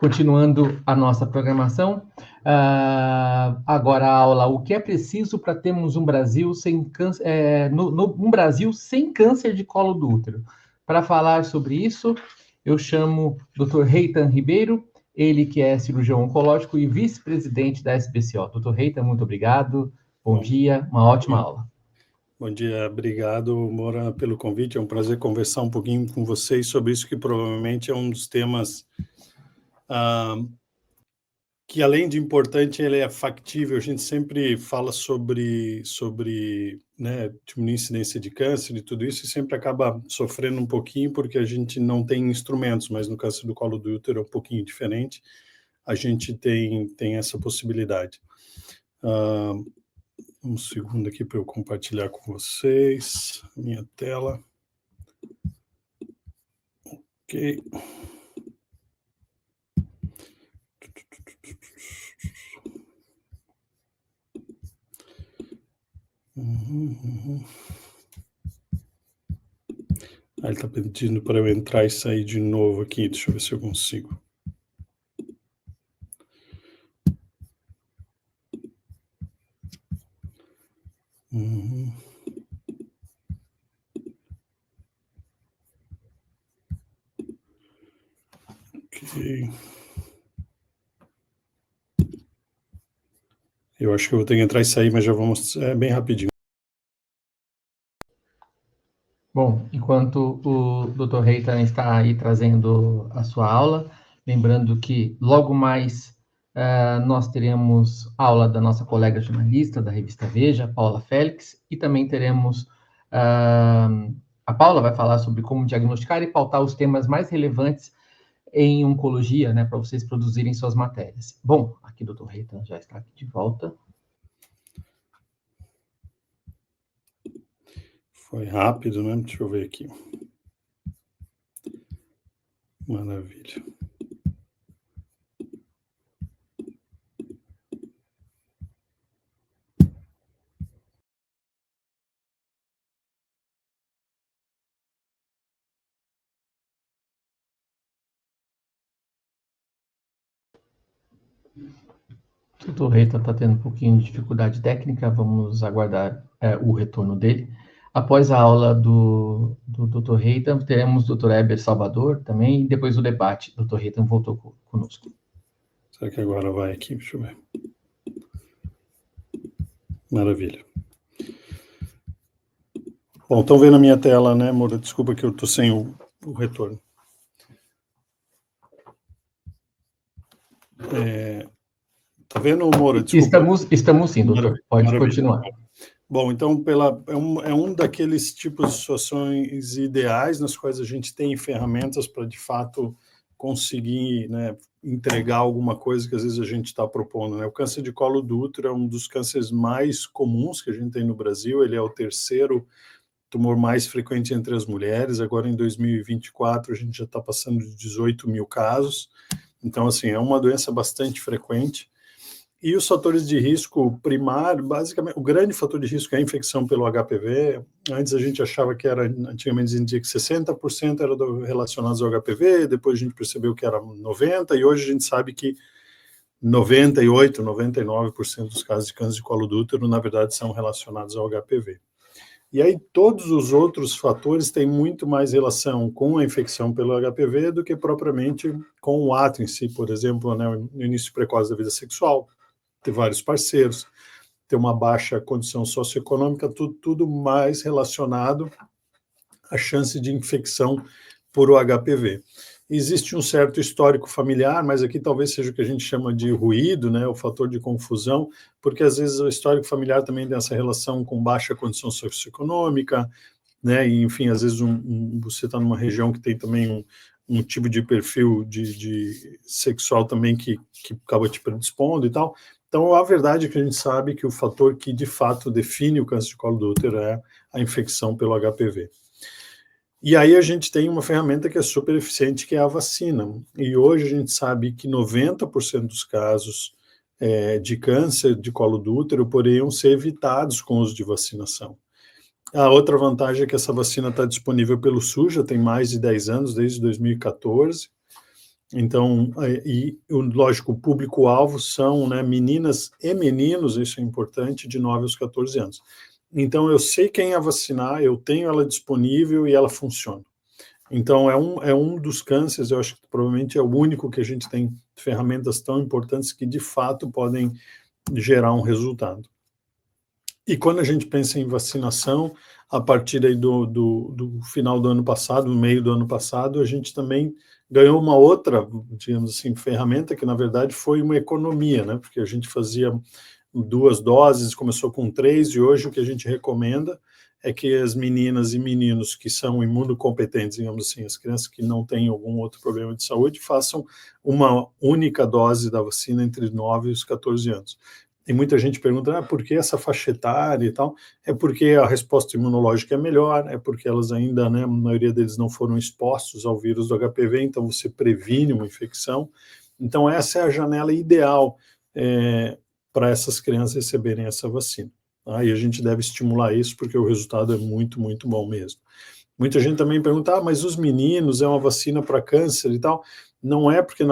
Continuando a nossa programação, agora a aula O que é preciso para termos um Brasil sem câncer, um Brasil sem câncer de colo do útero. Para falar sobre isso, eu chamo o Dr. Reitan Ribeiro, ele que é cirurgião oncológico e vice-presidente da SBCO. Dr. Reitan, muito obrigado, bom dia, uma ótima aula. Bom dia, obrigado, Moura, pelo convite. É um prazer conversar um pouquinho com vocês sobre isso, que provavelmente é um dos temas que, além de importante, ele é factível. A gente sempre fala sobre diminuir a incidência de câncer e tudo isso, e sempre acaba sofrendo um pouquinho, porque a gente não tem instrumentos, mas no câncer do colo do útero é um pouquinho diferente. A gente tem essa possibilidade. Um segundo aqui para eu compartilhar com vocês a minha tela. Ok. Ele está pedindo para eu entrar e sair de novo aqui. Deixa eu ver se eu consigo. Ok. Eu acho que eu vou ter que entrar e sair, mas já vamos bem rapidinho. Bom, enquanto o Dr. Reitan está aí trazendo a sua aula, lembrando que logo mais nós teremos aula da nossa colega jornalista da revista Veja, Paula Félix, e também teremos a Paula vai falar sobre como diagnosticar e pautar os temas mais relevantes em oncologia, né, para vocês produzirem suas matérias. Bom, aqui o Dr. Reitan já está aqui de volta. Foi rápido, né? Deixa eu ver aqui. Maravilha. O Dr. Reitan está tendo um pouquinho de dificuldade técnica, vamos aguardar o retorno dele. Após a aula do Dr. Reitan, teremos o Dr. Heber Salvador também, e depois o debate. O Dr. Reitan voltou conosco. Será que agora vai aqui? Deixa eu ver. Maravilha. Bom, estão vendo a minha tela, né, Moura? Desculpa que eu estou sem o retorno. Tá vendo, Moura? Desculpa. Estamos sim, doutor. Pode Maravilha. Continuar. Bom, então, é um daqueles tipos de situações ideais nas quais a gente tem ferramentas para, de fato, conseguir, né, entregar alguma coisa que às vezes a gente está propondo, né? O câncer de colo do útero é um dos cânceres mais comuns que a gente tem no Brasil, ele é o terceiro tumor mais frequente entre as mulheres. Agora, em 2024, a gente já está passando de 18 mil casos, então, assim, é uma doença bastante frequente. E os fatores de risco primário, basicamente, o grande fator de risco é a infecção pelo HPV. Antes a gente achava que era, antigamente dizia que 60% era relacionados ao HPV, depois a gente percebeu que era 90%, e hoje a gente sabe que 98%, 99% dos casos de câncer de colo do útero, na verdade, são relacionados ao HPV. E aí todos os outros fatores têm muito mais relação com a infecção pelo HPV do que propriamente com o ato em si, por exemplo, né, no início precoce da vida sexual, ter vários parceiros, ter uma baixa condição socioeconômica, tudo mais relacionado à chance de infecção por o HPV. Existe um certo histórico familiar, mas aqui talvez seja o que a gente chama de ruído, né, o fator de confusão, porque às vezes o histórico familiar também tem essa relação com baixa condição socioeconômica, né, e enfim, às vezes você está numa região que tem também um tipo de perfil de sexual também que acaba te predispondo e tal. Então, a verdade é que a gente sabe que o fator que de fato define o câncer de colo do útero é a infecção pelo HPV. E aí a gente tem uma ferramenta que é super eficiente, que é a vacina. E hoje a gente sabe que 90% dos casos de câncer de colo do útero poderiam ser evitados com o uso de vacinação. A outra vantagem é que essa vacina está disponível pelo SUS, já tem mais de 10 anos, desde 2014. Então, lógico, o público-alvo são, né, meninas e meninos, isso é importante, de 9 aos 14 anos. Então, eu sei quem ia vacinar, eu tenho ela disponível e ela funciona. Então, é um dos cânceres, eu acho que provavelmente é o único que a gente tem ferramentas tão importantes que, de fato, podem gerar um resultado. E quando a gente pensa em vacinação, a partir aí do final do ano passado, no meio do ano passado, a gente também ganhou uma outra, digamos assim, ferramenta que, na verdade, foi uma economia, né? Porque a gente fazia 2 doses, começou com 3, e hoje o que a gente recomenda é que as meninas e meninos que são imunocompetentes, digamos assim, as crianças que não têm algum outro problema de saúde, façam uma única dose da vacina entre 9 e os 14 anos. E muita gente pergunta, por que essa faixa etária e tal? É porque a resposta imunológica é melhor, é porque elas ainda, né, a maioria deles não foram expostos ao vírus do HPV, então você previne uma infecção. Então essa é a janela ideal para essas crianças receberem essa vacina. E a gente deve estimular isso porque o resultado é muito, muito bom mesmo. Muita gente também pergunta, mas os meninos, é uma vacina para câncer e tal? Não é, porque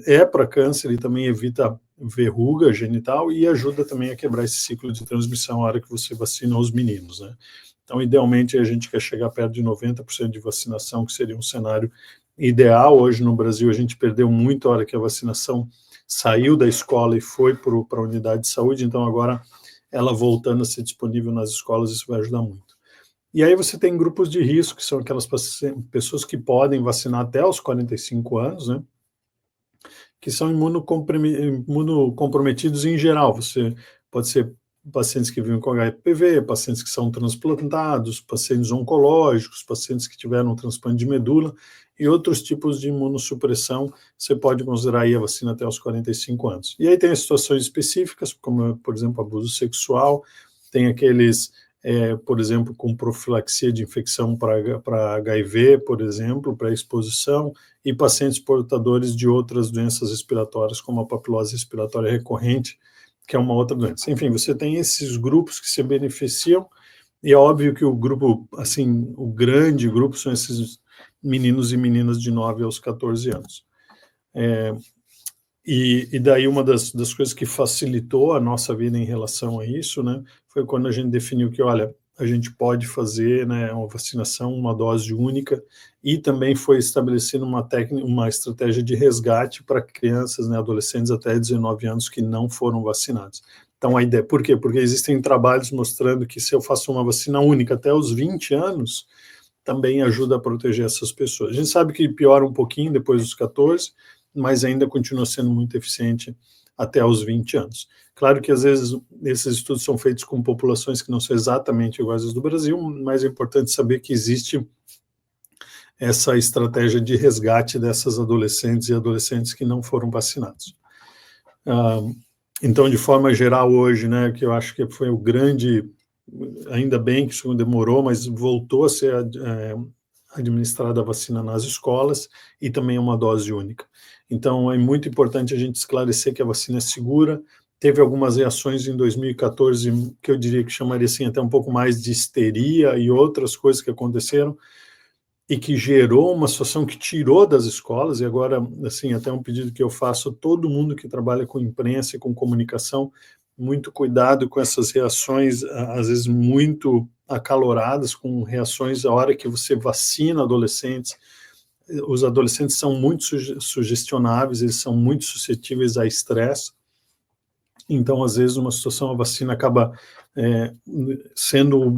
é para câncer e também evita verruga genital e ajuda também a quebrar esse ciclo de transmissão na hora que você vacina os meninos, né? Então, idealmente, a gente quer chegar perto de 90% de vacinação, que seria um cenário ideal. Hoje, no Brasil, a gente perdeu muito a hora que a vacinação saiu da escola e foi para a unidade de saúde, então agora ela voltando a ser disponível nas escolas, isso vai ajudar muito. E aí você tem grupos de risco, que são aquelas pessoas que podem vacinar até os 45 anos, né? Que são imunocomprometidos em geral. Você pode ser pacientes que vivem com HPV, pacientes que são transplantados, pacientes oncológicos, pacientes que tiveram um transplante de medula e outros tipos de imunossupressão. Você pode considerar aí a vacina até os 45 anos. E aí tem as situações específicas, como, por exemplo, abuso sexual, tem aqueles por exemplo, com profilaxia de infecção para HIV, por exemplo, para exposição, e pacientes portadores de outras doenças respiratórias, como a papilose respiratória recorrente, que é uma outra doença. Enfim, você tem esses grupos que se beneficiam, e é óbvio que o grupo, assim, o grande grupo são esses meninos e meninas de 9 aos 14 anos. E daí uma das coisas que facilitou a nossa vida em relação a isso, né, foi quando a gente definiu que, olha, a gente pode fazer, né, uma vacinação, uma dose única, e também foi estabelecida uma estratégia de resgate para crianças, né, adolescentes até 19 anos que não foram vacinados. Então a ideia, por quê? Porque existem trabalhos mostrando que se eu faço uma vacina única até os 20 anos, também ajuda a proteger essas pessoas. A gente sabe que piora um pouquinho depois dos 14, mas ainda continua sendo muito eficiente até os 20 anos. Claro que, às vezes, esses estudos são feitos com populações que não são exatamente iguais às do Brasil, mas é importante saber que existe essa estratégia de resgate dessas adolescentes e adolescentes que não foram vacinados. Então, de forma geral, hoje, né, que eu acho que foi o grande, ainda bem que isso demorou, mas voltou a ser administrada a vacina nas escolas e também uma dose única. Então, é muito importante a gente esclarecer que a vacina é segura. Teve algumas reações em 2014 que eu diria que chamaria assim até um pouco mais de histeria e outras coisas que aconteceram e que gerou uma situação que tirou das escolas, e agora, assim, até um pedido que eu faço a todo mundo que trabalha com imprensa e com comunicação, muito cuidado com essas reações, às vezes muito acaloradas, com reações a hora que você vacina adolescentes. Os adolescentes são muito sugestionáveis, eles são muito suscetíveis a estresse, então, às vezes, uma situação, a vacina acaba sendo,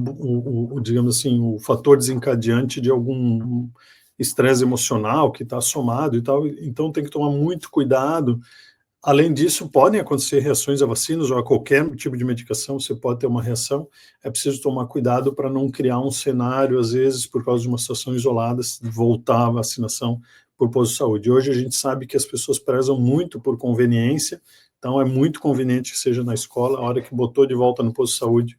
digamos assim, o fator desencadeante de algum estresse emocional que está somado e tal, então tem que tomar muito cuidado. Além disso, podem acontecer reações a vacinas ou a qualquer tipo de medicação, você pode ter uma reação, é preciso tomar cuidado para não criar um cenário, às vezes, por causa de uma situação isolada, voltar à vacinação por posto de saúde. Hoje a gente sabe que as pessoas prezam muito por conveniência, então é muito conveniente que seja na escola, a hora que botou de volta no posto de saúde,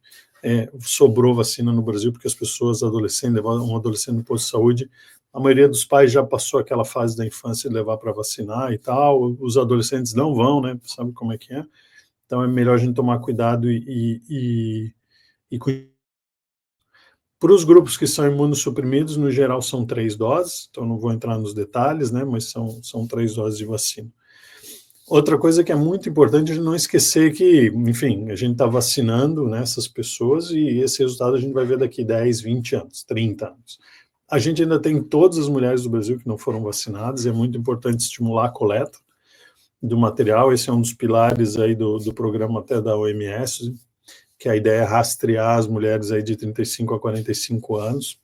sobrou vacina no Brasil, porque as pessoas, levaram um adolescente no posto de saúde, a maioria dos pais já passou aquela fase da infância de levar para vacinar e tal, os adolescentes não vão, né, sabe como é que é, então é melhor a gente tomar cuidado e Para os grupos que são imunossuprimidos, no geral são 3 doses, então não vou entrar nos detalhes, né, mas são 3 doses de vacina. Outra coisa que é muito importante é não esquecer que, enfim, a gente está vacinando, né, essas pessoas e esse resultado a gente vai ver daqui 10, 20 anos, 30 anos. A gente ainda tem todas as mulheres do Brasil que não foram vacinadas, e é muito importante estimular a coleta do material. Esse é um dos pilares aí do programa até da OMS, que a ideia é rastrear as mulheres aí de 35 a 45 anos,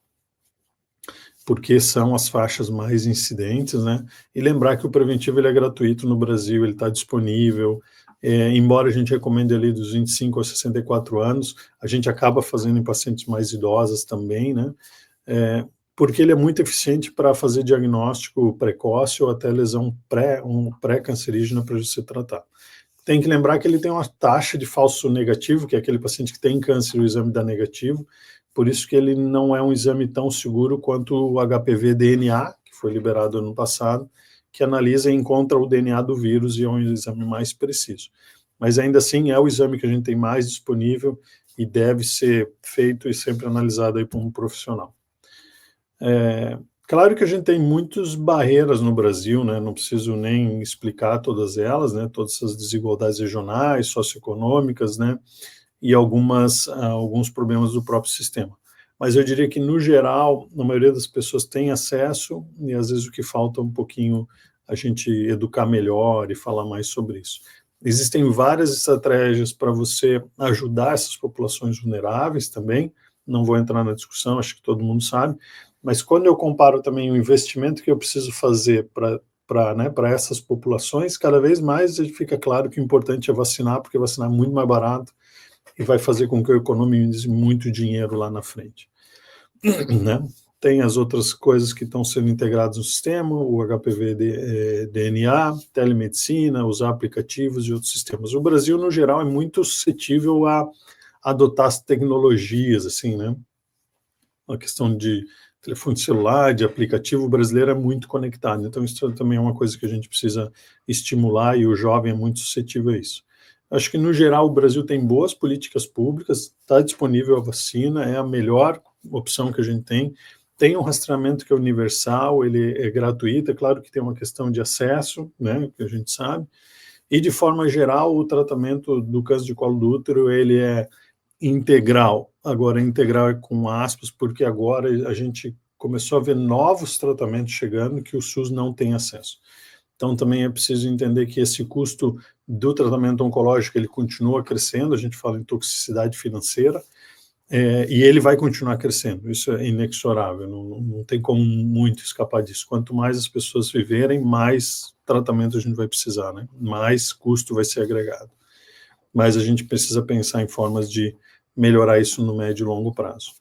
porque são as faixas mais incidentes, né? E lembrar que o preventivo ele é gratuito no Brasil, ele está disponível, embora a gente recomende ali dos 25 a 64 anos, a gente acaba fazendo em pacientes mais idosas também, né? Porque ele é muito eficiente para fazer diagnóstico precoce ou até lesão pré-cancerígena para você tratar. Tem que lembrar que ele tem uma taxa de falso negativo, que é aquele paciente que tem câncer e o exame dá negativo, por isso que ele não é um exame tão seguro quanto o HPV-DNA, que foi liberado ano passado, que analisa e encontra o DNA do vírus e é um exame mais preciso. Mas ainda assim é o exame que a gente tem mais disponível e deve ser feito e sempre analisado aí por um profissional. Claro que a gente tem muitas barreiras no Brasil, né? Não preciso nem explicar todas elas, né? Todas essas desigualdades regionais, socioeconômicas, né? E alguns problemas do próprio sistema. Mas eu diria que, no geral, a maioria das pessoas tem acesso, e às vezes o que falta um pouquinho a gente educar melhor e falar mais sobre isso. Existem várias estratégias para você ajudar essas populações vulneráveis também, não vou entrar na discussão, acho que todo mundo sabe, mas quando eu comparo também o investimento que eu preciso fazer para essas populações, cada vez mais fica claro que o importante é vacinar, porque vacinar é muito mais barato, e vai fazer com que eu economize muito dinheiro lá na frente. Né? Tem as outras coisas que estão sendo integradas no sistema, o HPV-DNA, telemedicina, usar aplicativos e outros sistemas. O Brasil, no geral, é muito suscetível a adotar as tecnologias, assim, né? A questão de telefone celular, de aplicativo, o brasileiro é muito conectado, então isso também é uma coisa que a gente precisa estimular, e o jovem é muito suscetível a isso. Acho que, no geral, o Brasil tem boas políticas públicas, está disponível a vacina, é a melhor opção que a gente tem um rastreamento que é universal, ele é gratuito, é claro que tem uma questão de acesso, né, que a gente sabe, e, de forma geral, o tratamento do câncer de colo do útero, ele é integral. Agora, integral é com aspas, porque agora a gente começou a ver novos tratamentos chegando que o SUS não tem acesso. Então, também é preciso entender que esse custo do tratamento oncológico, ele continua crescendo, a gente fala em toxicidade financeira, e ele vai continuar crescendo, isso é inexorável, não tem como muito escapar disso. Quanto mais as pessoas viverem, mais tratamento a gente vai precisar, né? Mais custo vai ser agregado. Mas a gente precisa pensar em formas de melhorar isso no médio e longo prazo.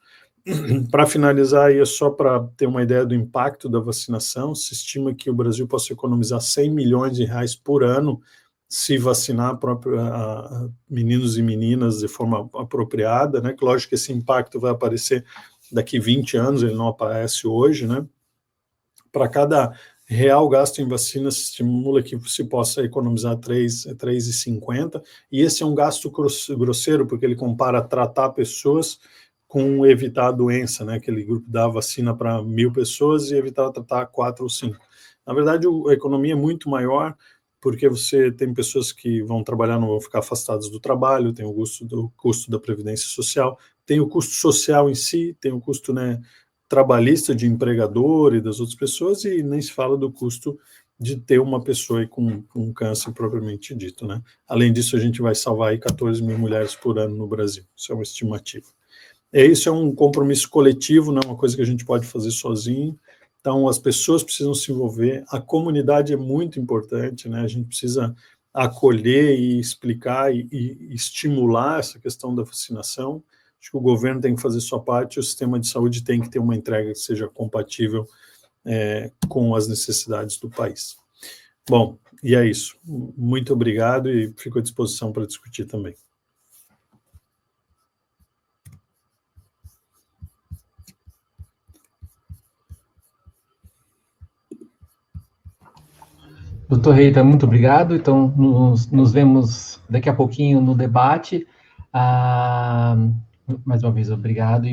Para finalizar, e só para ter uma ideia do impacto da vacinação, se estima que o Brasil possa economizar 100 milhões de reais por ano se vacinar meninos e meninas de forma apropriada, né? Lógico que esse impacto vai aparecer daqui 20 anos, ele não aparece hoje, né? Para cada real gasto em vacina, se estimula que se possa economizar 3,50, e esse é um gasto grosseiro, porque ele compara tratar pessoas com evitar a doença, né? Aquele grupo dá vacina para 1.000 pessoas e evitar tratar 4 ou 5. Na verdade, a economia é muito maior, porque você tem pessoas que vão trabalhar, não vão ficar afastadas do trabalho, tem o custo da Previdência Social, tem o custo social em si, tem o custo, né, trabalhista de empregador e das outras pessoas, e nem se fala do custo de ter uma pessoa aí com câncer propriamente dito, né? Além disso, a gente vai salvar aí 14 mil mulheres por ano no Brasil, isso é uma estimativa. Isso é um compromisso coletivo, não é uma coisa que a gente pode fazer sozinho. Então, as pessoas precisam se envolver, a comunidade é muito importante, né? A gente precisa acolher e explicar e estimular essa questão da vacinação. Acho que o governo tem que fazer sua parte, o sistema de saúde tem que ter uma entrega que seja compatível com as necessidades do país. Bom, e é isso. Muito obrigado e fico à disposição para discutir também. Doutor Reita, muito obrigado. Então, nos vemos daqui a pouquinho no debate. Mais uma vez, obrigado.